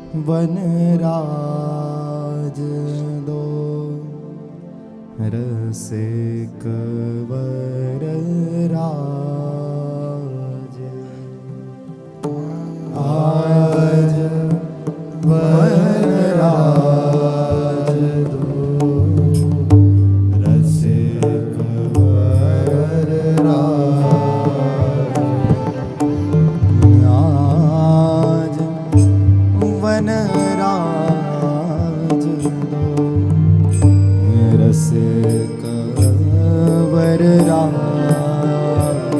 वनराज दो रसिक वर राज। आज वनराज दो रसिक वर राज। आज वनराज दो रसिक वर राज।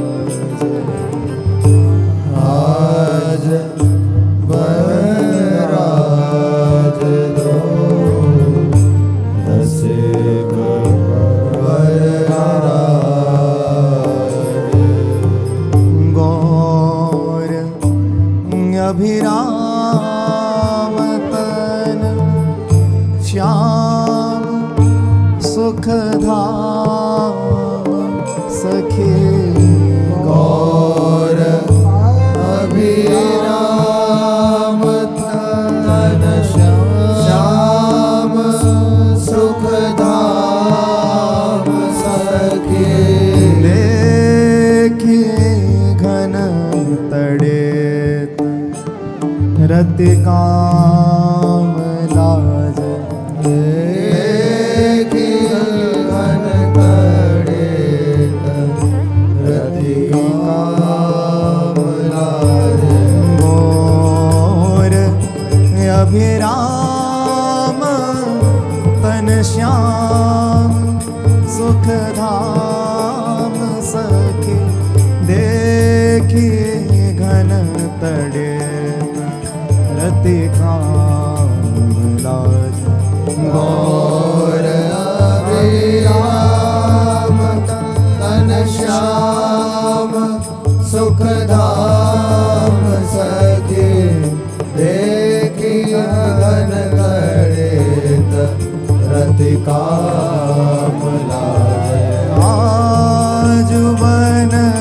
आज वनराज दो रसिक वर राज। गौर अभिराम तन श्याम सुखधाम सखे। गौर अभिराम तन श्याम सुखधाम सखे। देखी घन तड़े रति काम लाज। देखी घन तड़े रति काम लाज। गौर अभिराम तन श्याम सुखधाम सखे। देखी घन तड़े रति काम लाज। गौर अभिराम तन श्याम सुखधाम सखे। देखी घन तड़े रति काम लाज। आज वनराज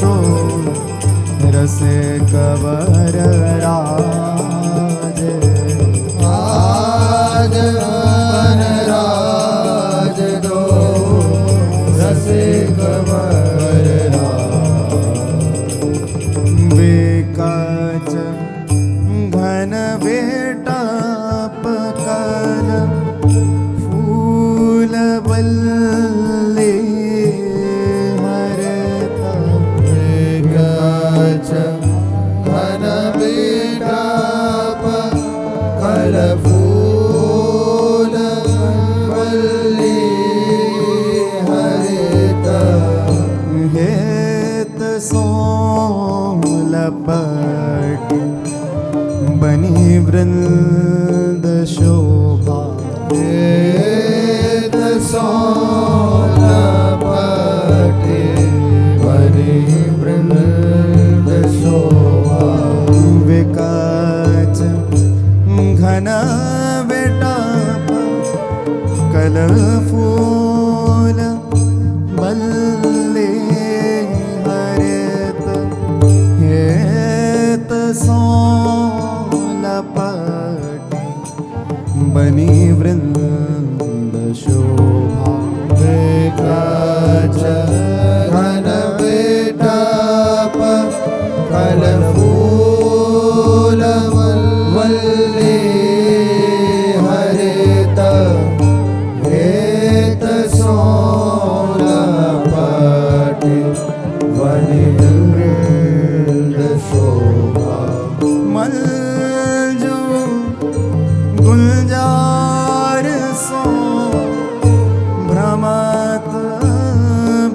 दो रसिक वर राज। आज वनराज दो रसिक वर राज। बेकच घन बेटप कल फूल बल्ले हरता। बेकच घन बेटप कल फूल बल्ले हरता। हेत सोमलपट बनी वृंद शोभा। हेत सोमलपट बनी वृंद शोभा। विकच घन बेटप कल फूल बल्ले हरत। हेत सोलपट बनी वृंद शोभा। विकच घन बेटप कल फूल बल्ले हरत। हेत सोलपट बनी वृंद शोभा। मलजो गुलजार सो भ्रमत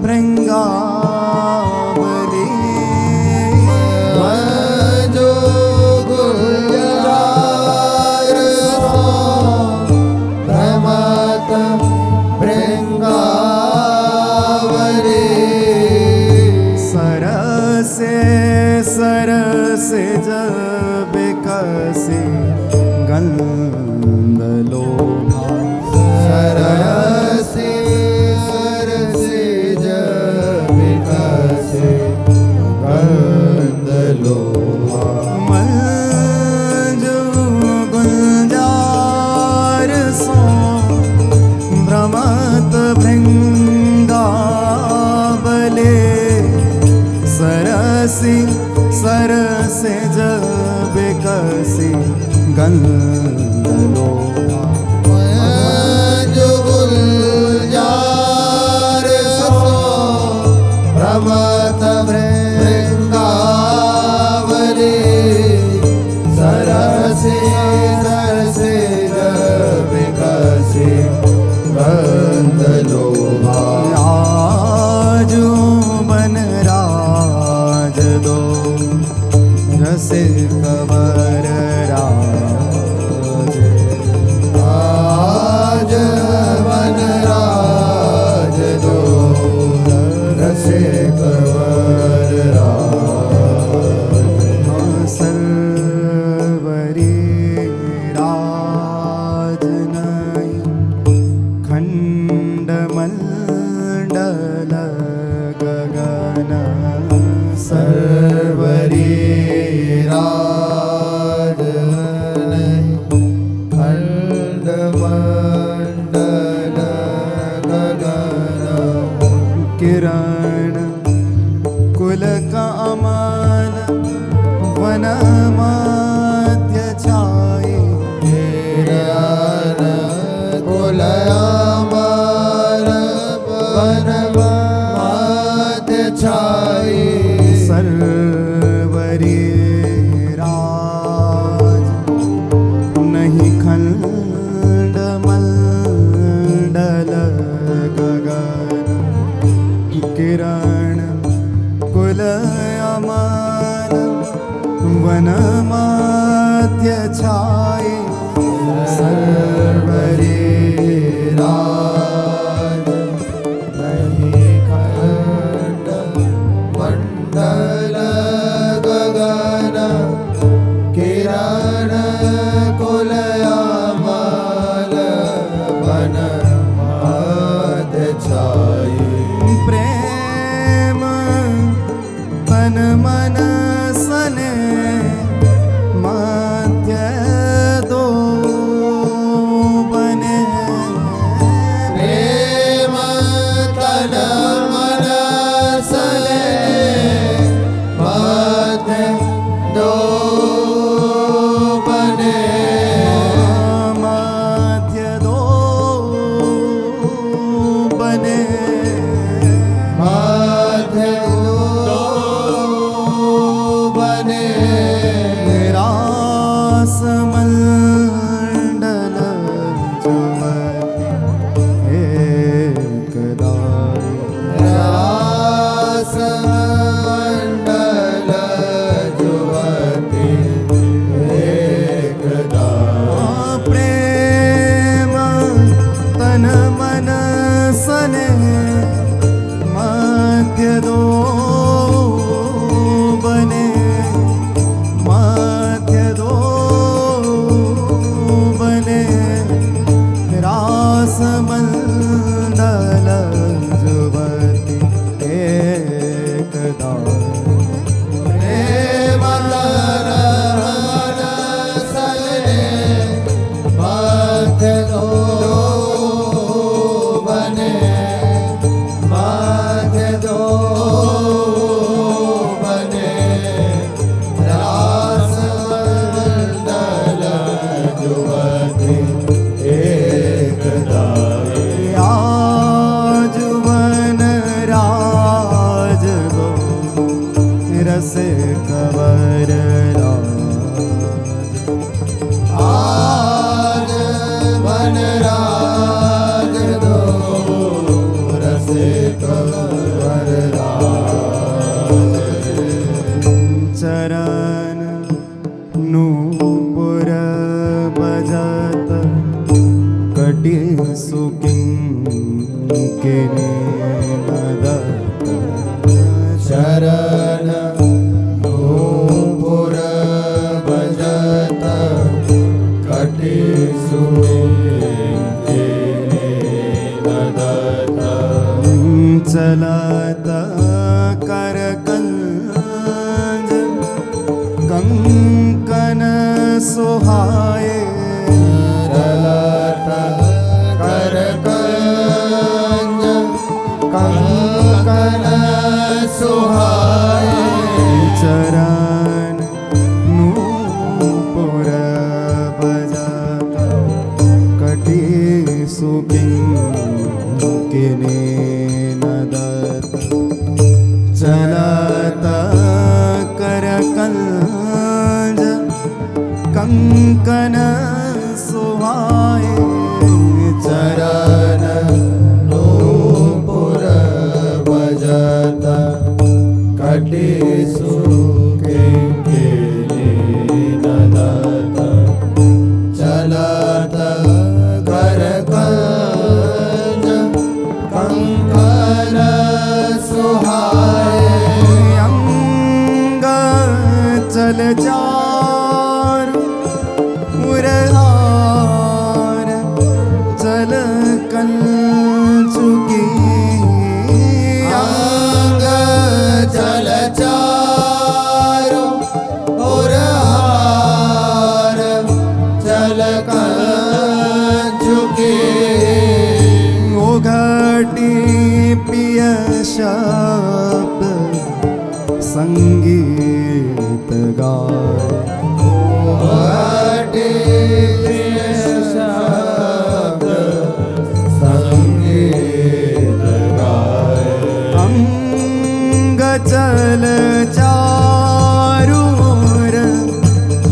भृंगावली। मलजो गुलजार सो भ्रमत भृंगावली। सरस जब कसे गंध लोभा। सरस जब कसे गंध लोभा। सरसे जब कसी गंधलो जो गुलजार सो प्रमथ वृंदावनी सरसे सरसे जब कसी गंधलो आजू बन राज दो रसे कवर राज आज वन राज दो रसे कवर राज सर्वरी राज नहीं खंड मंडल गगन सर्वरी राज नहीं खंड मंडल गगन किरण कुल कामन वन माध्य छाए किरण कुलयामर वन माध्य छाई सर्वरी राज नहीं खंड मंडल गगन किरण कुल अमन वन माध्य छाए सर्वरी राज नहीं खंड मंडल गगन किरण कुलयामल वन माध्य छाई प्रेम तन मन सने माध्य दो बने प्रेम तन मन सने माध्य दो बने माध्य दो बने माध्य दो बने रास मंडल जुमति एकदाई रास मंडल जुवति एकदा प्रेम तन मन सने माध्य दो बने माध्य दो बने रास मंडल जुवति एकदा प्रेम तन मन सने माध्य दो बने माध्य दो बने रास मंडल जुवति एकदा आज वन राज दो रस कवर राज आज वन राज दो रस कवर राज चरण नूपुर बजत कटि सुकिंकिनी मदत शरण नूपुर भजत कटि नदत चलत कर कंज कंकन सुहाए चलत कर कंज कंकन सुहाए कंज कंकन सुहाए चरण नूपुर बजत कटि सुकिंकिणीनदत चलत कर कंज कंकन सुहाए अंग चल चारु उरहार चल कंचुकी अंग चल चारु उरहार चल कंचुकी घटी पिय शब्द संगीत गाय घटी प्रिय शब्द संगीत गाए अंग चल चारू ओर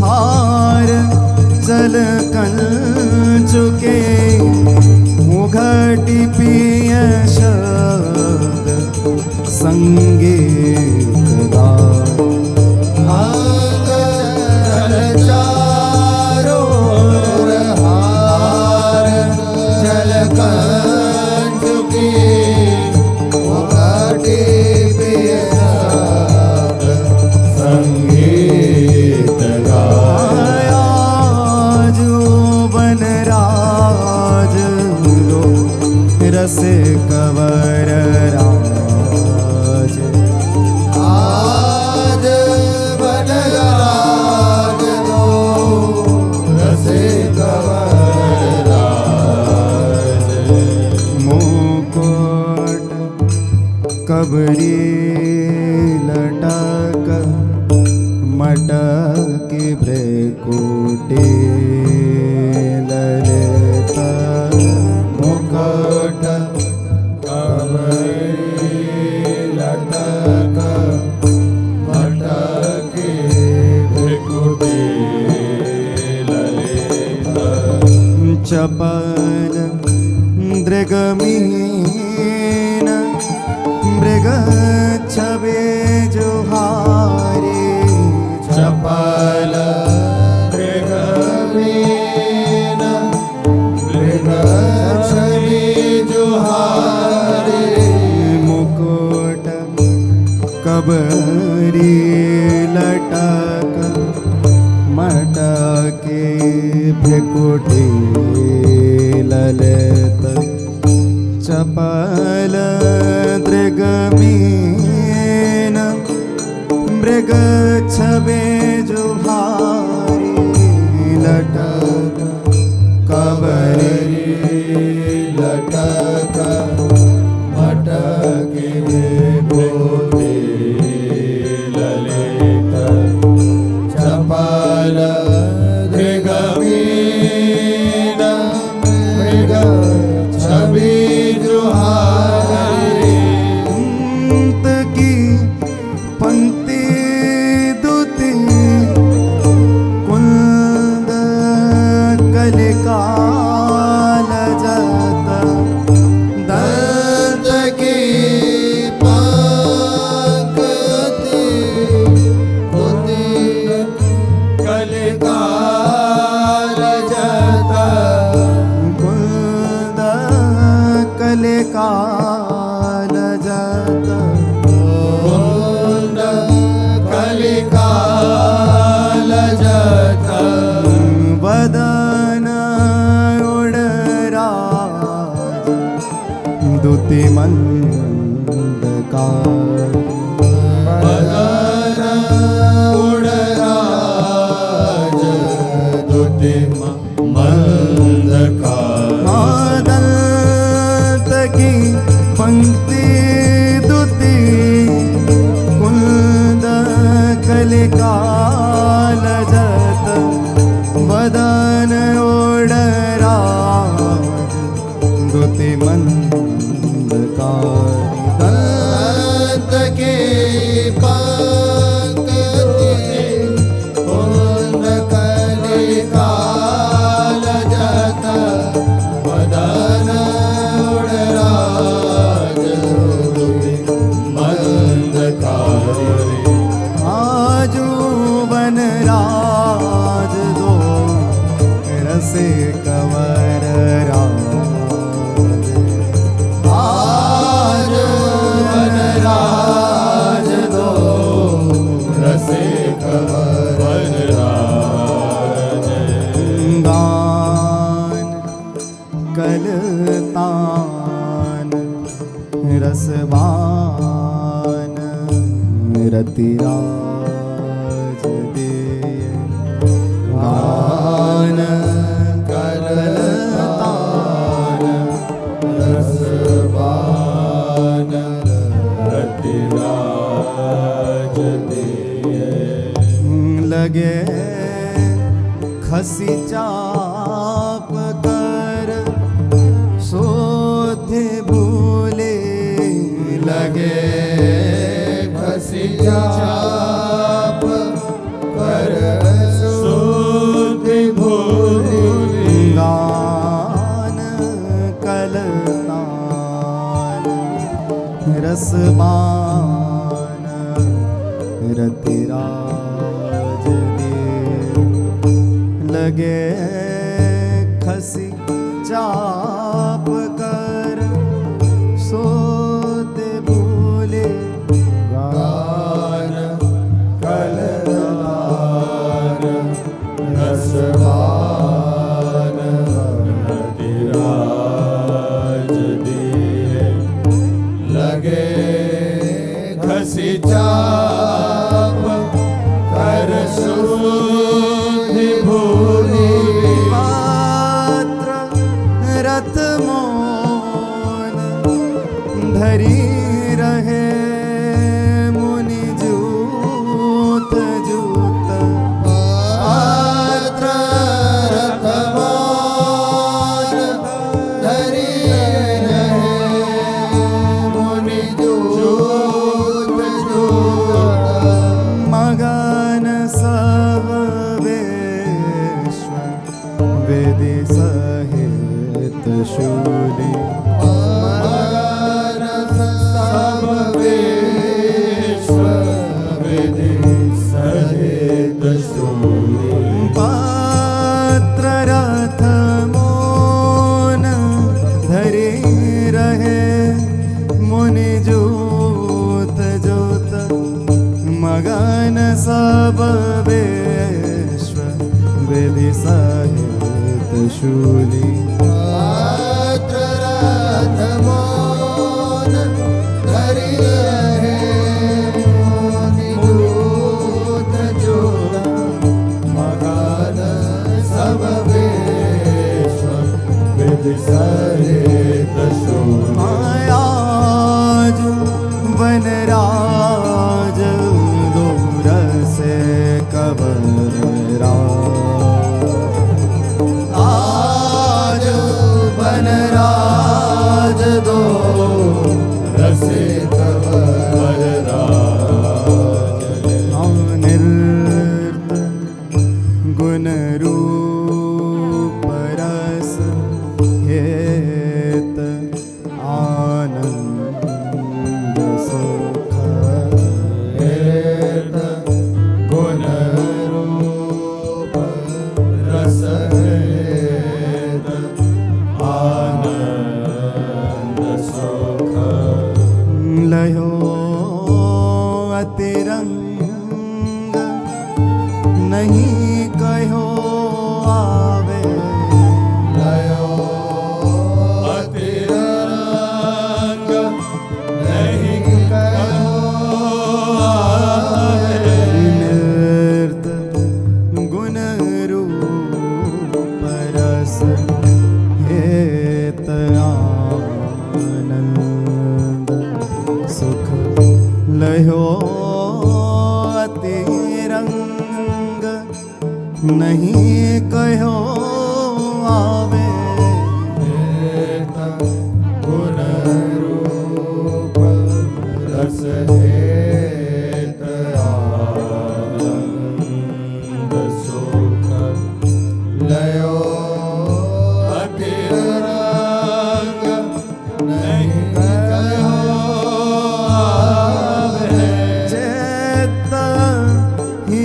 हार चल कंचुके घटी पिय शब्द संगीत गाय अंग चल चारो ओर हार चल कंचुकी घटी पिय शब्द संगीत गाए जो बन राज लो रस कवर राज आज बनराज दो रसे कंवर राज मुकुट कबरी लटक मटक भ्रकुटी ललित मुकुट कबरी लटक मटकी भ्रकुटी ललित चपल दृगमीन मृग छवे जोहारे चपल मृगमीन मृग छवि जुहारे मुकुट कबरी लटक मटके भ्रकुटी ललित चपल दृगमीन मृग छवे जुहारी लटक कबरी लटक मटकी भ्रकुटी ललित चपल दृगमीन मृग छवि जुहारे अंत की पंक्ति दुति कुंद कलिकाल जत दंत की पंक्ति पुति कलिकाल जत कुंद कलिकाल जत कुंद कलिकाल जत वदन उड़राज दुति मंदकार बदन उड़राज दुति मंदकार दंत की पंक्ति दुति कुंद कलिकाल जत वदन ओडराज दुति मंदकार दंत की पंक्ति वनराज दो रसे कंवर राज आज वनराज दो रसे कंवर राज गान कलतान रसवान रतिराज दे गान कलतान रसवान रतिराज दिए लगे खसी चाप कर सोधे भूले लगे खसी चाप कर सुधि भूली गान कलतान रसबान रतिराज दे लगे खसी चाप कर सोते भूले गान कलतान रसवान रतिराज दिए लगे खसी चाप कर सुधि भूली पात्र रथ मोन धरी रहे मुनि जूत जूत पात्र रथमान धरी रहे मुनि जूत जूत मगन सब विश्व वेदि सहित शूली मगन सब विश्व विधि सहित शूली पात्र रथ मोन धरी रहे मुनि जूत जूत मगन सब विश्व विधि सहित शूली पात्र रथमान धरी रहे मुनि जूत जूत मगन सब विश्व विधि सहित शूली आज वनराज दूर से कबर आज वनराज दो रसे कंवर राज नृत गुण रूप रस हेत आनंद सुख हेत गुण रूप रस हेत आनंद सुख लयो अतिरंग नहीं कहो आवे लयो अतिरंग नहीं कहो आवे नृत गुण रूप रस हेत आनंद सुख लयो अतिरंग नहीं कहो आवे हेत गुण रूप रस हेत आनंद सुख लयो अतिरंग नहीं कहो आवे चेत ही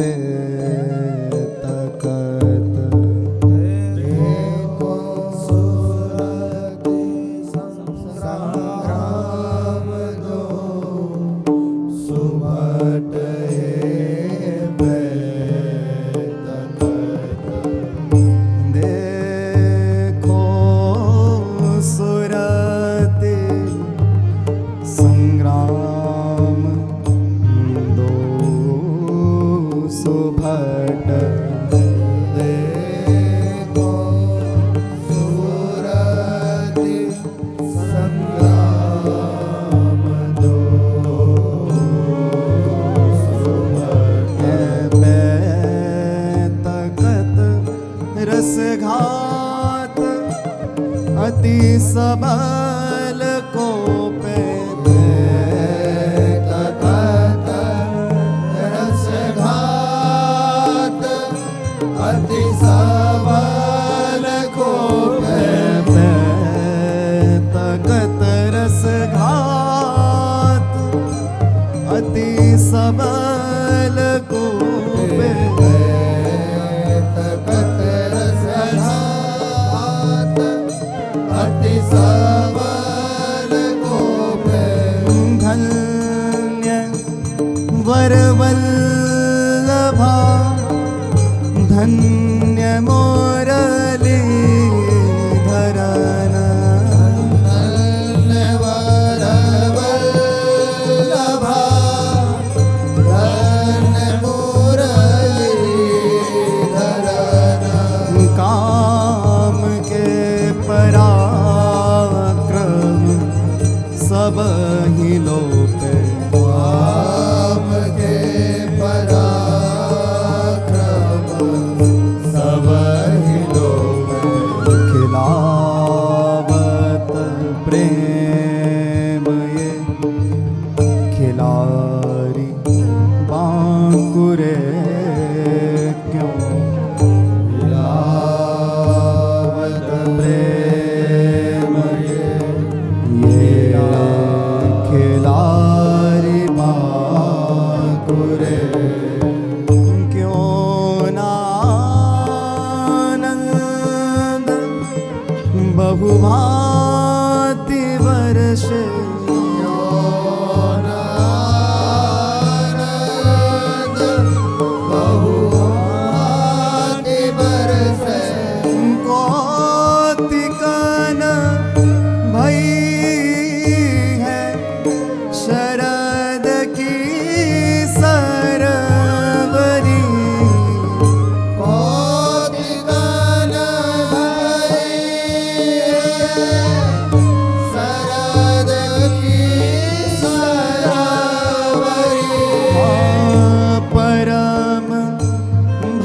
ते तकत देखो सुरति संग्राम दो सुभट देखो सुरति संग्राम दो सुभट देखो सुरति संग्राम दो तकत रसघात अति सबल को पे तकत रसघात अति सबल को तकत रसघात अति सबल को पे तकत रसघात अति सबल को धन्य वरवल्लभा धन्य मोरली धरन वरवल्लभा धन्य मुरलीधरन काम के पराक्रम सब ही लोपे काम के पराक्रम सब ही लोग खिलावत प्रेम ये खिलारी बांकुरे क्यों लावत प्रेम ये खिलारी बांकुरे क्यों नानंद बहुभांति वर्षे आनंद बहुभांति बरसे कौतिकन भई है शरद की सरवरी कौतिकन भई शरद की सरवरी परम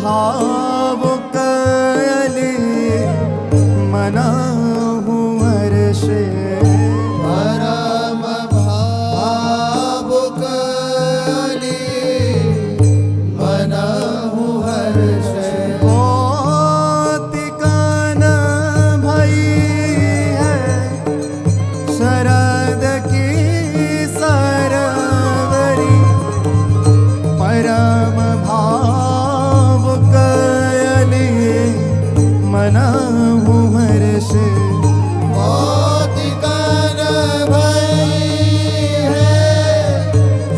भाव कयली मनहु हर्षे परम भावुक अली मनहु हर्षे कौतिकन भई है शरद की सरवरी परम भाव कयली मनहु हर्षे कौतिकन भई है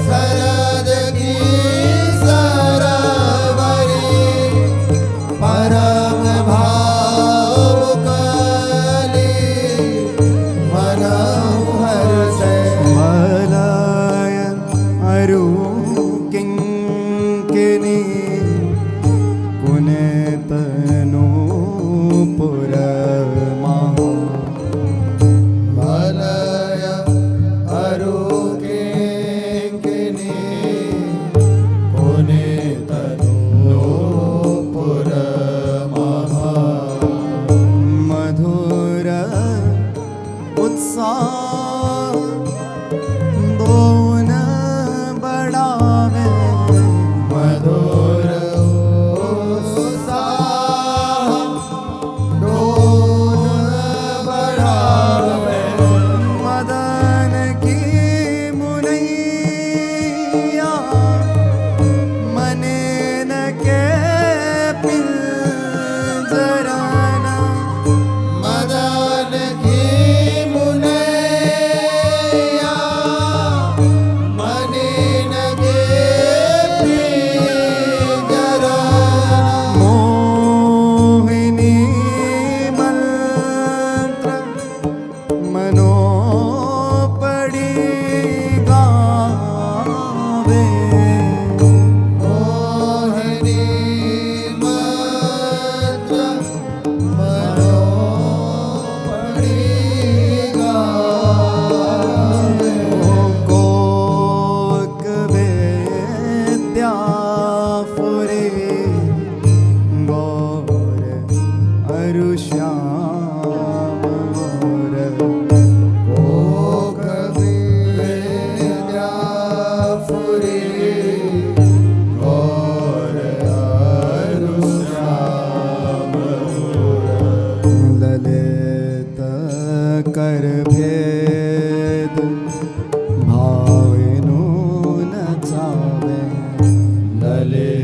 शरद की सरवरी परम भावुक अली मनहु हर्षे मलय अरु किंकिनी कुनेतनु पुरमा मलय अरुकिंकिनी पुनीतनु पुरमहा मधुर उत्साह दोन बढ़ावे मधुर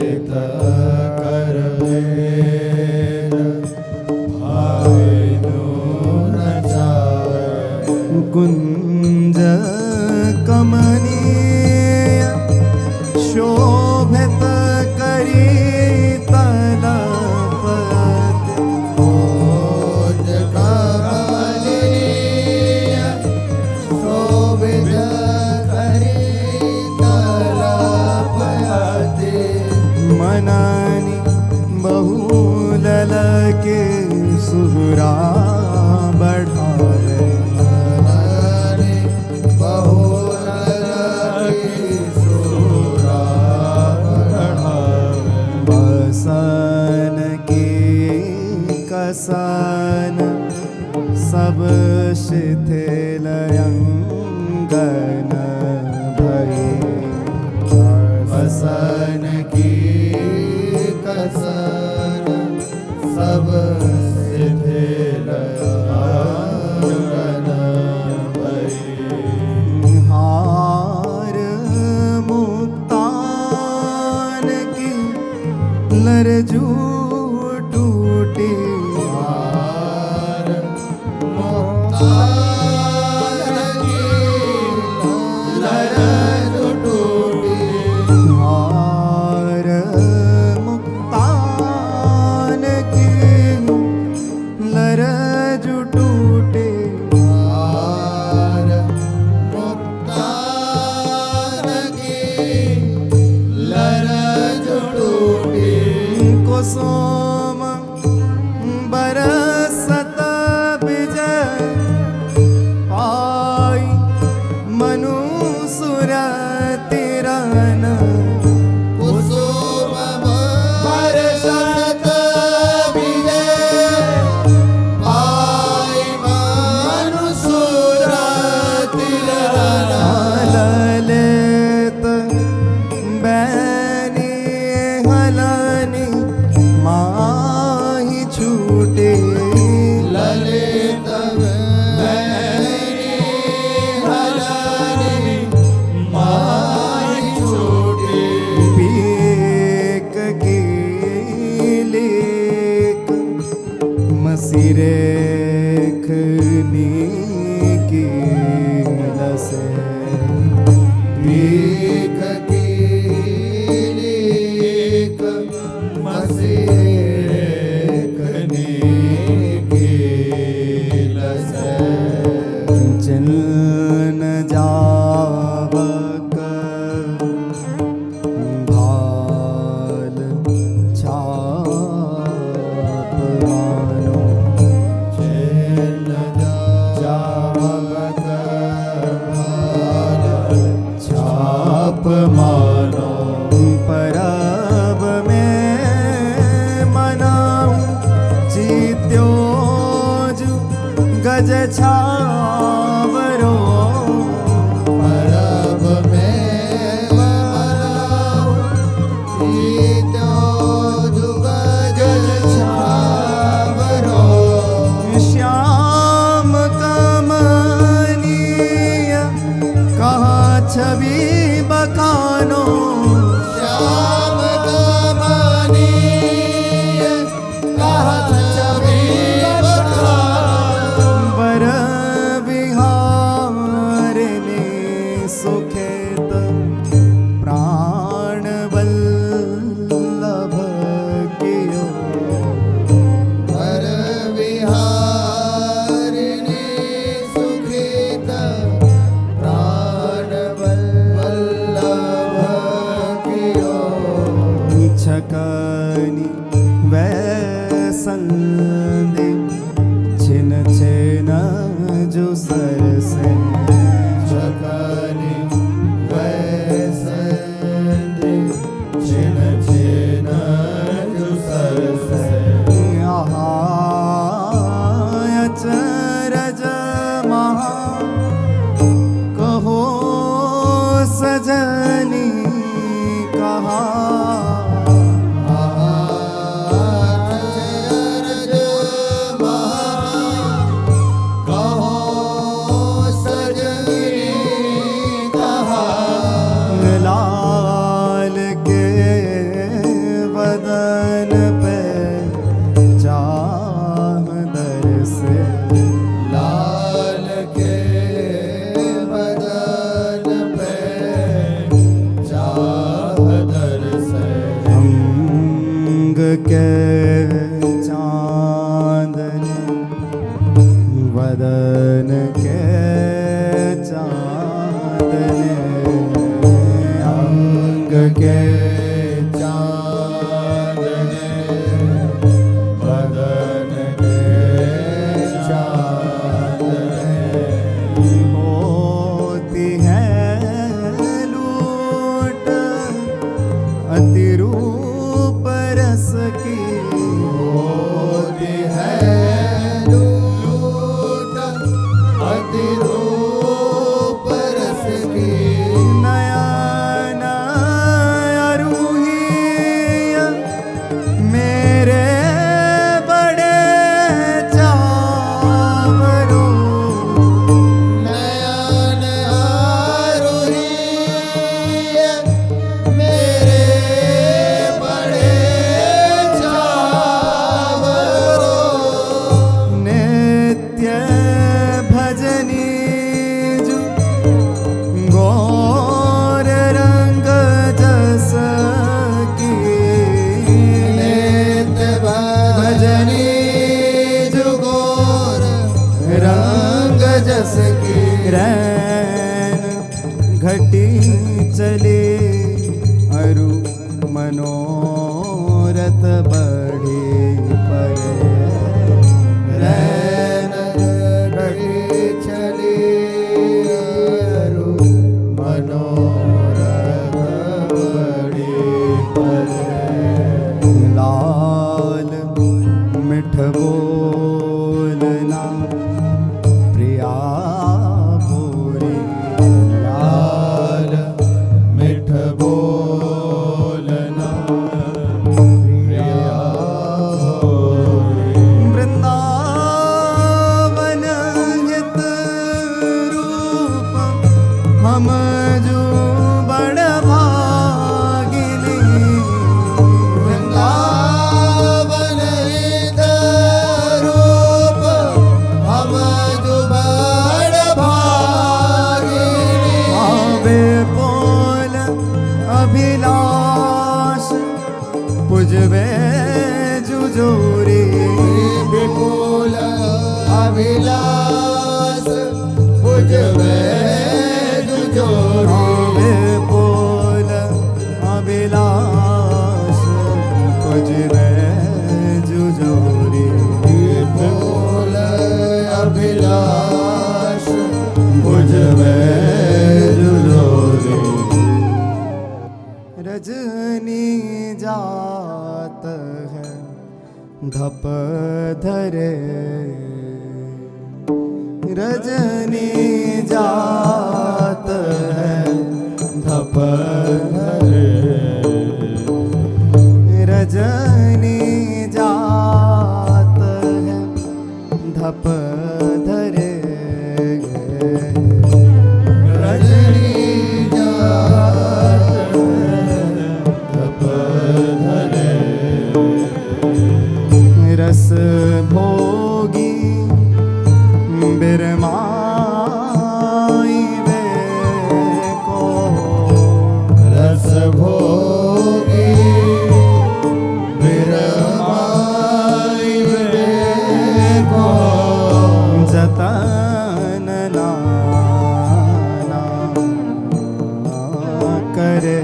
चित करवे भाईनु नचावे कुंज कमनीय शोभित करी तलपत भोज कमनीय शोभित करी तलपति मनानी बहुलल के सुहरा बढ़ावे मनानी बहुलल की सुरा बढ़ावे बसन के कसन सब शिथिल अंगन भये बसन की कसन सब शिथिल आंगन भये हार मुक्तान की लरजू टूटी हार मुक्तान की लरज टूटी हार मुक्तान की लरज टूटे हार मुक्तान की लरज टूटी कुसुम बरसत विजय पाई मनुसुर तिरन कुसुम बरसत विजय पाई मनुसुर तिरन ललित बैनी हलनी माही छूटे ललित बैरी हलनी माही छूटी पीक की लेक मसिरेखनी की लसे भीख की लीक मसीखनी की लसे चलन जावक भाल छाप मानो चेन जावक भाल छाप मानो परब में मनाऊं चित्योज गज छावरो परब में मनाओ जीतो जुगज छावरो श्याम कमनीय कहाँ छवि बखानो श्याम कमनीय कहत छवि बखानो बर विहार ने सुखेत प्राण वल्लभ कियो हर विहारिणी सुखित प्राण वल्लभ कियो छकनी वैसंदे छिन छिन जो सरसे चकनी वैसंधि छिन छिन जुसरसे अचरज महा कहो सजनी कहा के चांदने वदन के चांदने अंग के चांदने बदन के चांदने होती है लूट अतिरूप रस की होती है लूट अतिरूप रस की नयन अरूही मेरे बड़े चावरों नयन आरूही मेरे बड़े चावरों नित्य भजनी जो गौर रंग जस की नित्य भजनी जुगोर रंग जस की रैन घटी चले अरु मनोरथ बढ़े पर रैन घटी चली अरु मनोरथ बड़ी पर लाल मिठ बोलना प्रिया भूरी लाल मिठ बोलना प्रिया होरी वृंदावन हित रूप हम जो बड़ भागिनी वृंदावन रूप हम जुबड़ भागिनी आवे बोल अभिलाष पुजवे जुजोरी विपुल अभिलाष पुजवे जुजोरी आवे बोल अभिलाष पुजवे जुजोरी विपुल अभिलाष पुजवे जुजोरी रजनी जात है धप धरे रजनी जात है धप धरे रजनी जात है धप धरे रजनी जात धप धरे रस भोगी बिरमाई वे को रस भोगी बिरमाई को जतन नाना करे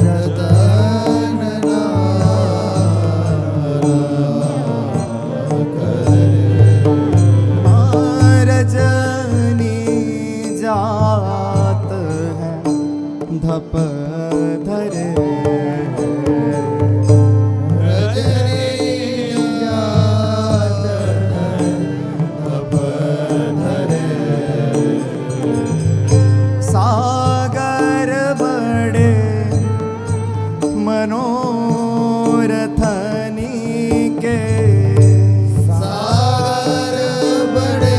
जतन रजनी जात है धप धरे रजनी जात धप धरे सागर बड़े मनोरथनी के सागर बड़े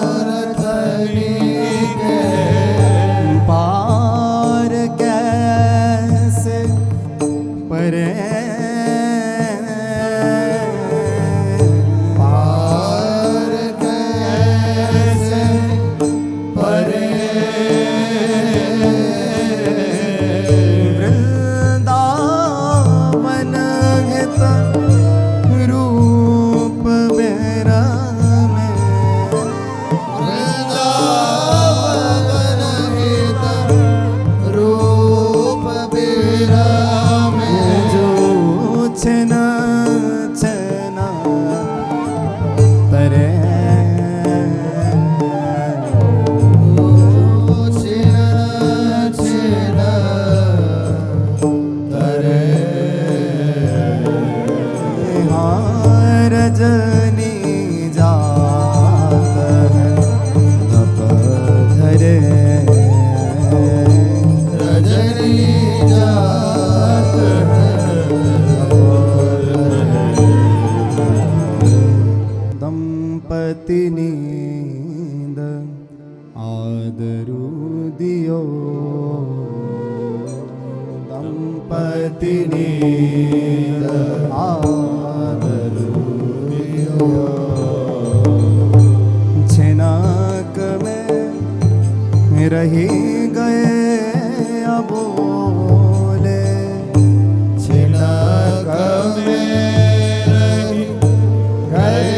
मनोरथनी के पार कैसे परे पार कैसे परे દંપતિની આદરુદિયો छिनक में रही गए अबोले छिनक में रही गए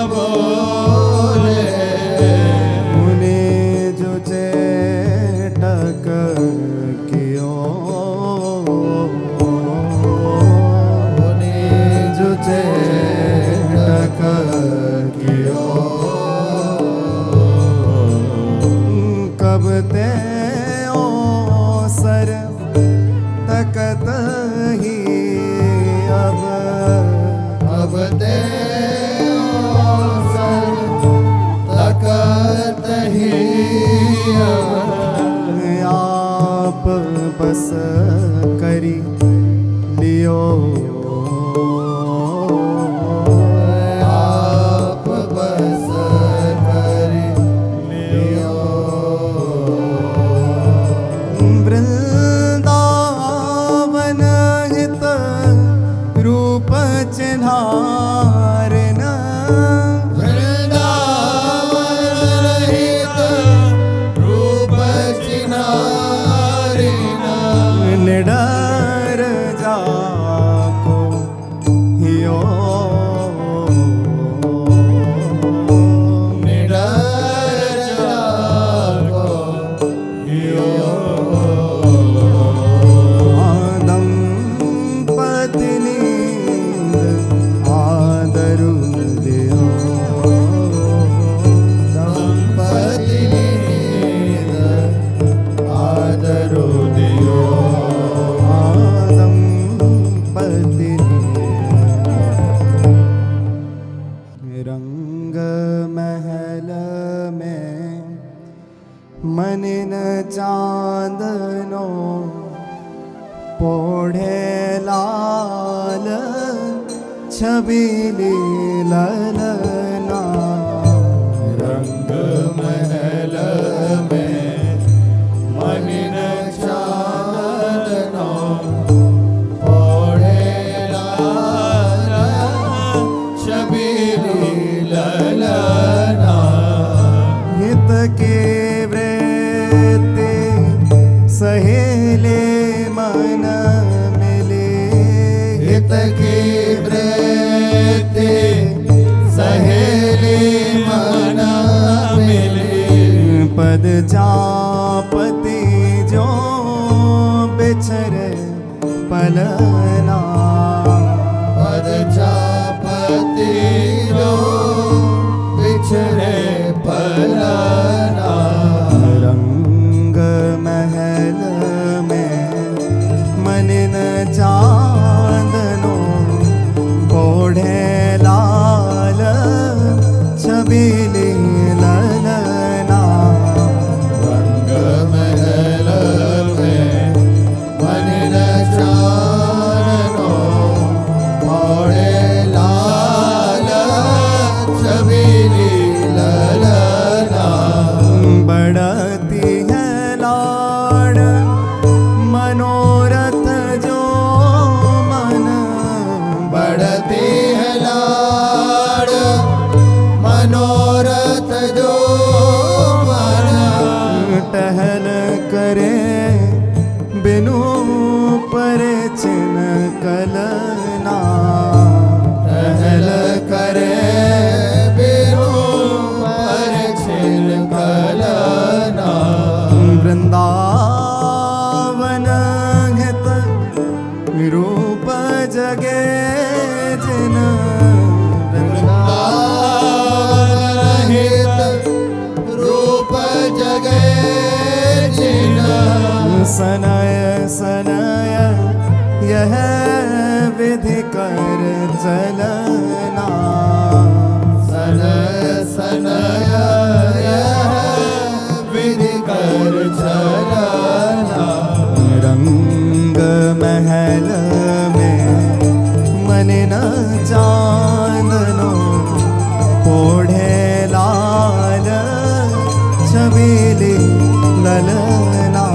अबोले उन्हें जो चेटक कियो उन्हें जो चेटक कियो कब ते ओ सर तकत ही अब ते अवसर तकत ही आप बस करी लियो आप बस कर लियो वृंदावन हित रूप चिन्हारन वृंदावन रहित रूप चिन्हारिना निडर जाको हियो निडर जाको हियो दंपतिनी आदरु दियो दंपतिनी आदरु दियो दंपतिनी रंग महल में मनिन चांदनो पोढ़े लाल छबीली ललना रंग महल में मनिन चांदनो ओढ़े लाल छबीली ललना हित के वृत्ति सहेले मन मिले हित की वृत्ति सहेली मन मिली पद चापति जो बिछरे पलना पद चापती जो बिछड़े पलना रंग महल में मनिन चांदनो ओढ़े लाल छबीली ललना रंग महल में मनिन चांदनो ओढ़े लाल छबीली ललना बढ़ती है लाड़ मनोरथ जो मन बढ़ती है लाड़ मनोरथ जो मन टहल करे बिनु परिचिन कलना टहल करे बिनु परिचिन कलना वृंदावन हित रूप जगे जिन वृंदावन रूप जगे जिन सनय सनय यह विधि कर चलना सनय सनय यह विधि कर चलना रंग महल में मनिन चांदनो ओढ़े लाल छबीली ललना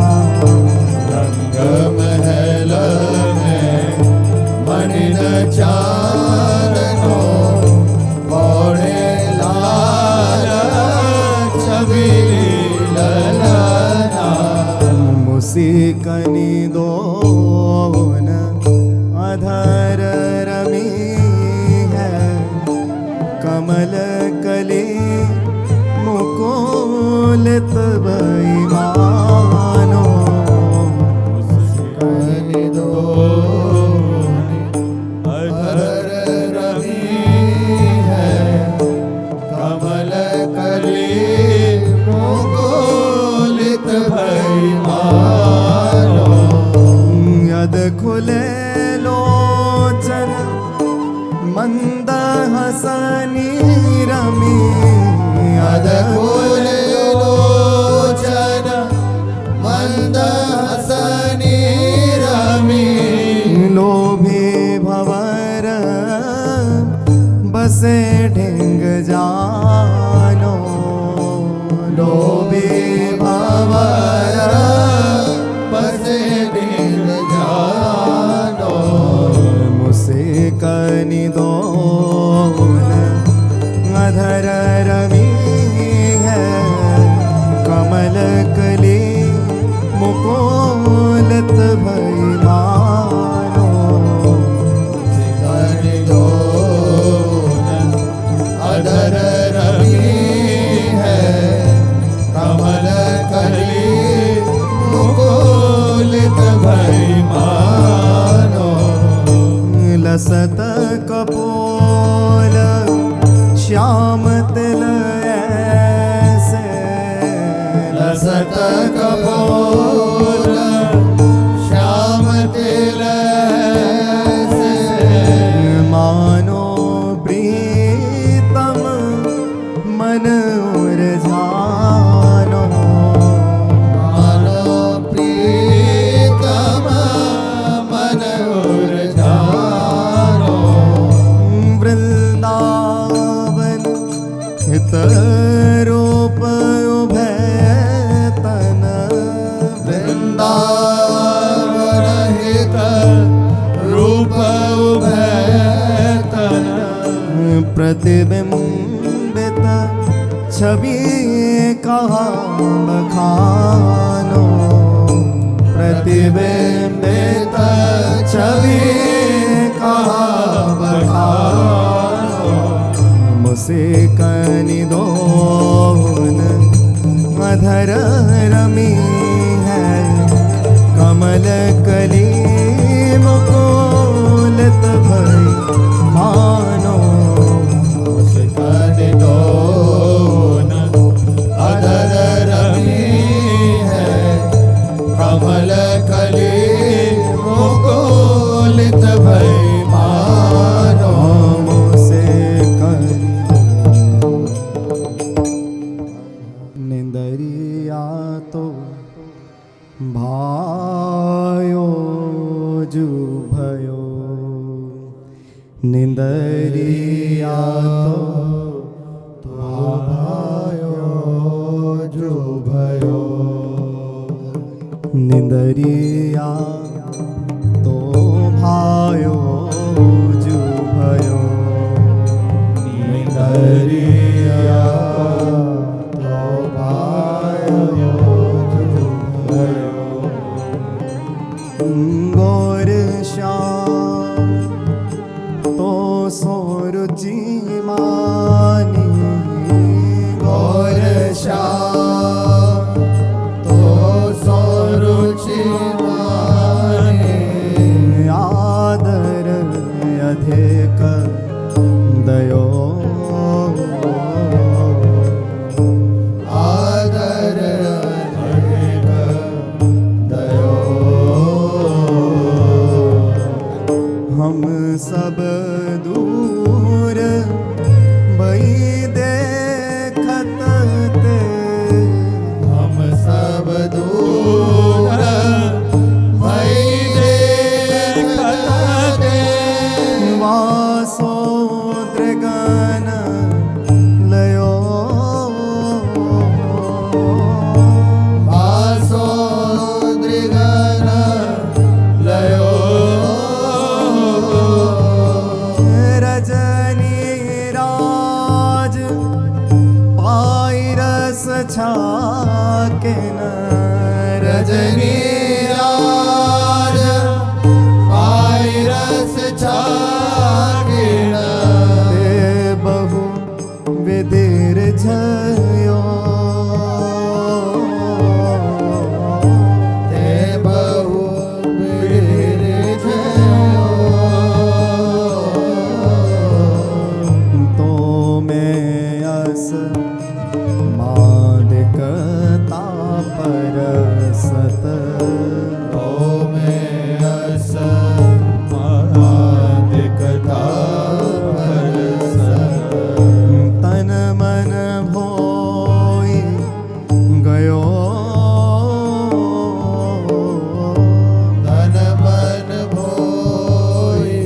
मुसिकनि दोन अधर रमी है कमल कली मुकुलित भई मानो मुस्कान दोन अधर रमी है कमल कली मुकुलित भई मानो यद खुले लोचन मंद हसनी रमी यद खुले लोचन मंद हसनी रमी लोभी भवर बसे ढिंग जानो लोभी भवर बसे ढिंग जानो मुसिकनि दोन अधर रमी है कमल कली मुकुलित भई मानो मुस्कान दोन अधर रमी है कमल कली मुकुलित भई मानो लसत कपोल श्याम तिल ऐसे लसत कपोल श्याम तिल से मानो प्रीतम मन उर्झानो मानो प्रीतम मन उर्झानो वृंदावन हित रूप उभय तन वृंदावन हित रूप उभय तन प्रतिबिंबित छवि कहा बखानो प्रतिबिंबित छवि कहा बखानो मुसिकनि दोन अधर रमी है कमल कली मुकुलित भई मानो मुस्कान दोन अधर रमी है कमल कली मुकुलित भई मानो मुसिकनि निंदरिया तो भायो जु भयो निंदरिया तो भायो जो भयो निंदरिया तो भायो जु भयो निंदरिया तो भायो जो भयो गोर श्याम तो सोरुचि मानी और श्याम तो सोरुचि माने आदर अधिक दयो आदर अधिक दयो हम सब दूर बई देखत ते हम सब दूर भई देखत वासो त्रिगन लयो वासो दृगन लयो भरत तो मैं असमादि कथा परस तन मन भोई गयो तन मन भोई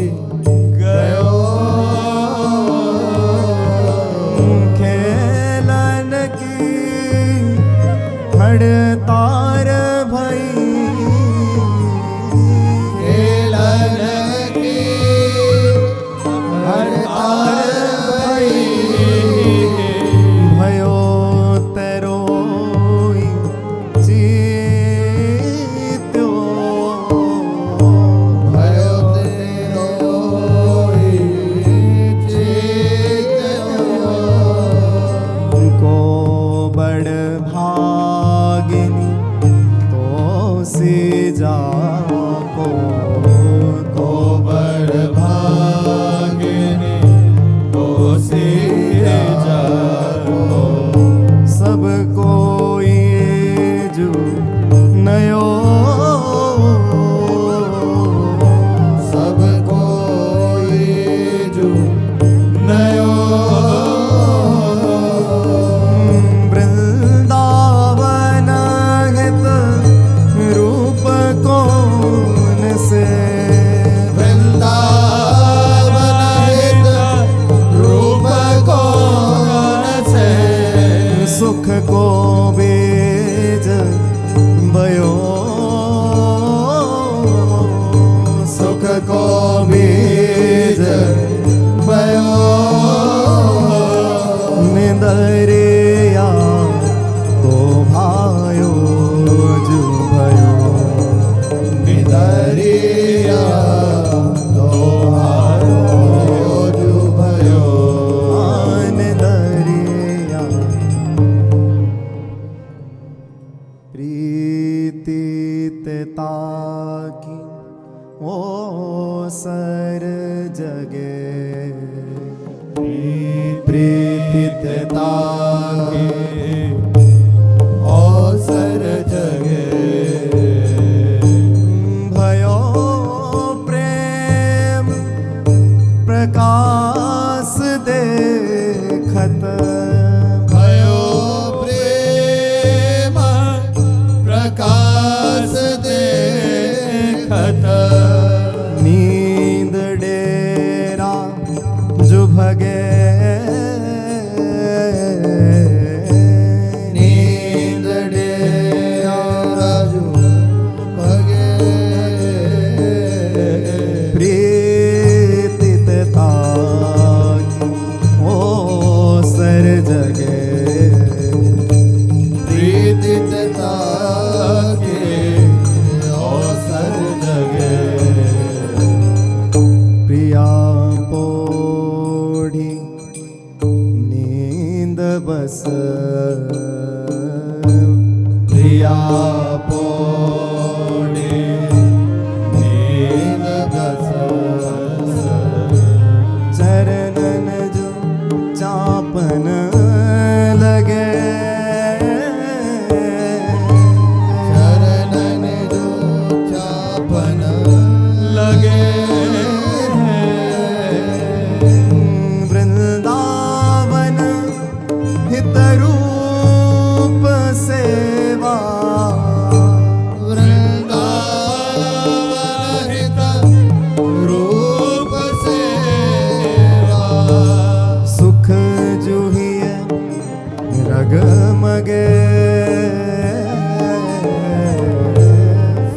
गयो खेलन की हड़तार भई खेलन की हड़ताल भई भयो तेरोई चीत्यो भयो तेरोई चेत्यो को बड़ भागिनी तो सी जाको को बड़ भागिनी तो से जाको सब कोई जो नयो सब कोई जो नयो वृंदावन हित रूप कौन से वृंदावन हित रूप कौन से सुख को बीज भयो सुख को बीज भयो निदरिया तो भायो जो भयो निदरिया तो हारो जो भयो निदरिया प्रीति ताकी ओ सर जगे प्रीति ताके अवसर जगे भयो प्रेम प्रकाश देखत भयो प्रेम प्रकाश देखत नींद डेरा जो भगे नींद डेरा जो भगे प्रीति ताकी ओ सर जगे प्रीति ताके अवसर जगे प्रिया पोढ़ी नींद बस प्रिया पोड़े नींद बस चरणन जो चापन लगे चरणन जो चापन लगे वृंदावन हित रूप सेवा वृंदावन हित रूप सेवा सुख जुहिए रग मगे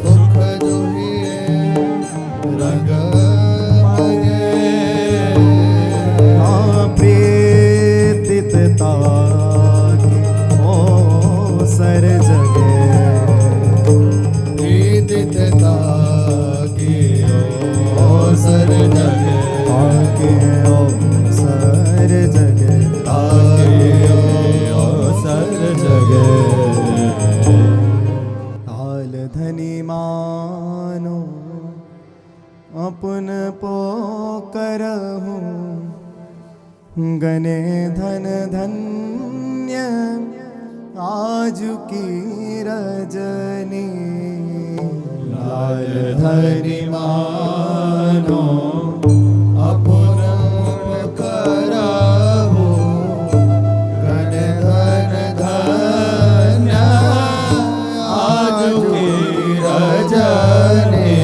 सुख जुहिए रंग मगे प्रीतित ताकी ओ सर जगे प्रीतित ताके अवसर जगे ताके ओ सर जगे ताके अवसर जगे ताल धनी मानो अपन पो करहूँ गने धन धन्य आज की रजनी लाल धनी मानो अपुन करहु घन धन धन्य आज की रजनी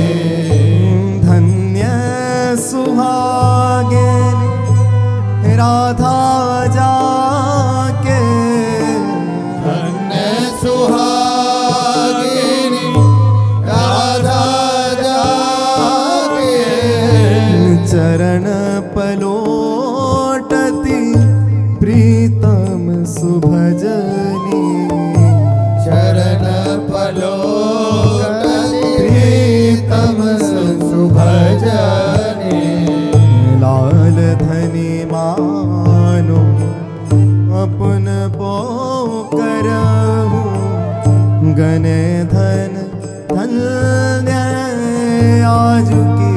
धन्य सुहागिन राधा जाके धन्य सुहागिनी राधा जाके चरण पलोटती प्रीतम सुभजनी चरण पलोटति प्रीतम सुभजनी लाल धनी मानो अपन पोकरहु गने धन धन्य आज की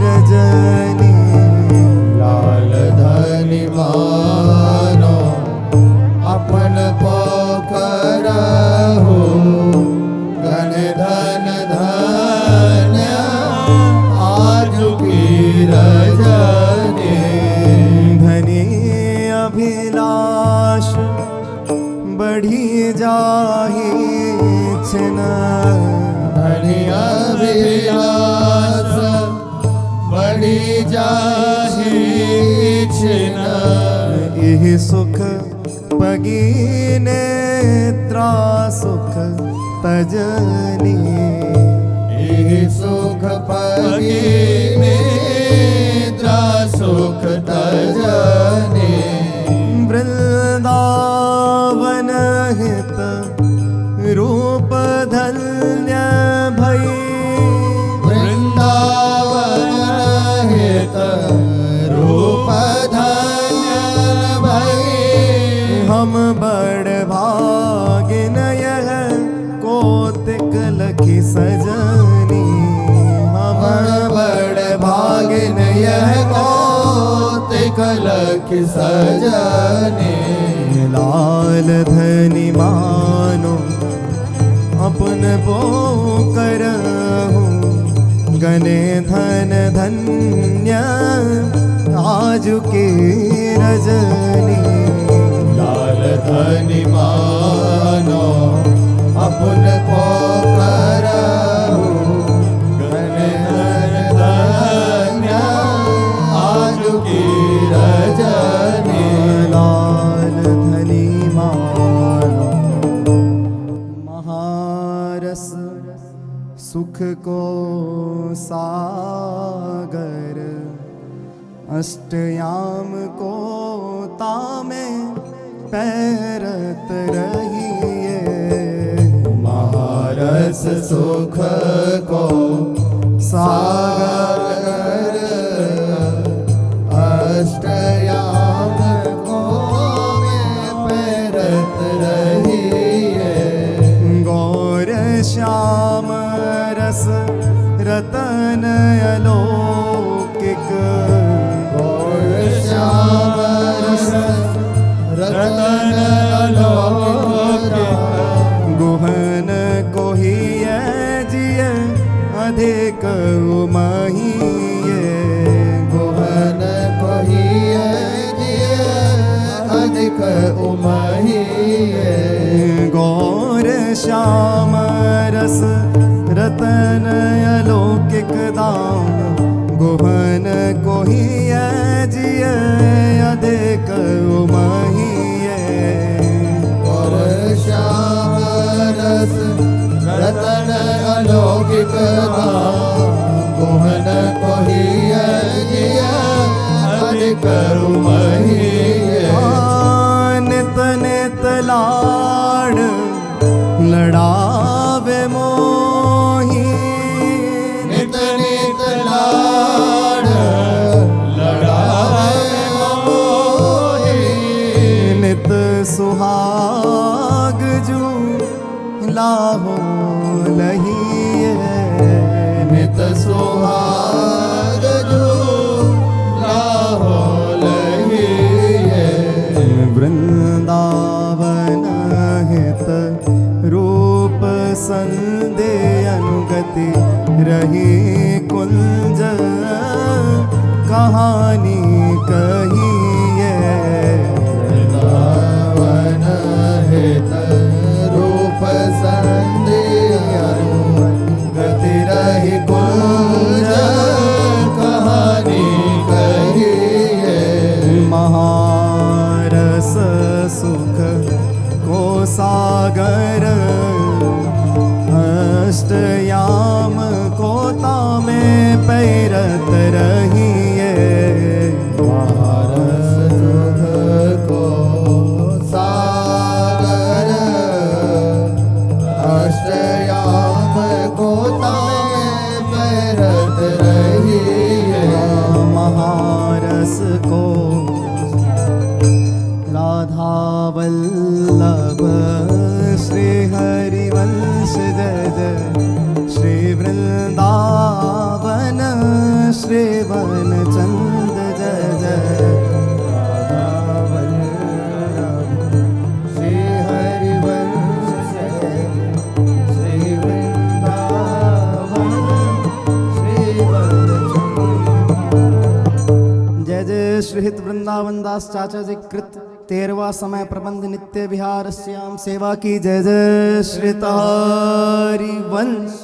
रजनी लाल धनी मानो अपन पोखरहु घन धन धन्य आज की रजनी धनी अभिलाष बढ़ी जाही छिना धनी अभिलाष बड़ी जाहि छिना इह सुख पगी नेत्रा सुख तजनी इह सुख पगी निद्रा सुख तजनी वृंदावन हित रूप धन्य भई वृंदावन हित रूप धन्य भई हम बड़ भागिन यह कोतिक लखी सजनी हम बड़ भागिन यह कौतिक लख सजनी लाल धनी मानो अपन पोकरहु गने धन धन्य आज की रजनी लाल धनी मानो अपन पोखरहु घन धन धन्य आज की रजनी लाल धनी मानो महारस सुख को सागर अष्टयाम को तामे पैरत रहिए महारस सुख को सागर अष्टयाम को पैरत रहिए गौर श्याम रस रतन अलौकिक गौर श्याम रस रतन अलौकिक गुहन कोहिए जिय अधिक उमहिए गुहन कहिए जिय अधिक उमहिए गौर श्याम रस रतन अलौकिक दान गुहन कोहिए जिय अधिक उमहिए और श्याम रस रतन अलौकिक गुहन कहिए जिय अधिक उमहिए नित नित लाड लड़ावे मोही नित नित लाड लड़ावे मोहि नित सुहाग जू लाहो लहिए गति रही कुंज कहानी कहिए वृंदावन हित रूप संध्या गति रही कुंज कहानी कहिए महारस सुख को सागर अष्टयाम को तामे पैरत रहिए महारस सुख को सागर अष्टयाम को तामे पैरत रहिए महारस को राधा वल्लभ श्री हरिवंश जय जय श्री वृंदावन श्री वन चंद जय जय राधा वल्लभ श्री हरिवंश जय श्री वृंदावन श्री वन चंद जय जय श्री हित वृंदावन दास चाचा जी कृत 13वां समय प्रबंध नित्य विहार श्याम सेवा की जय जय श्री तारी वंश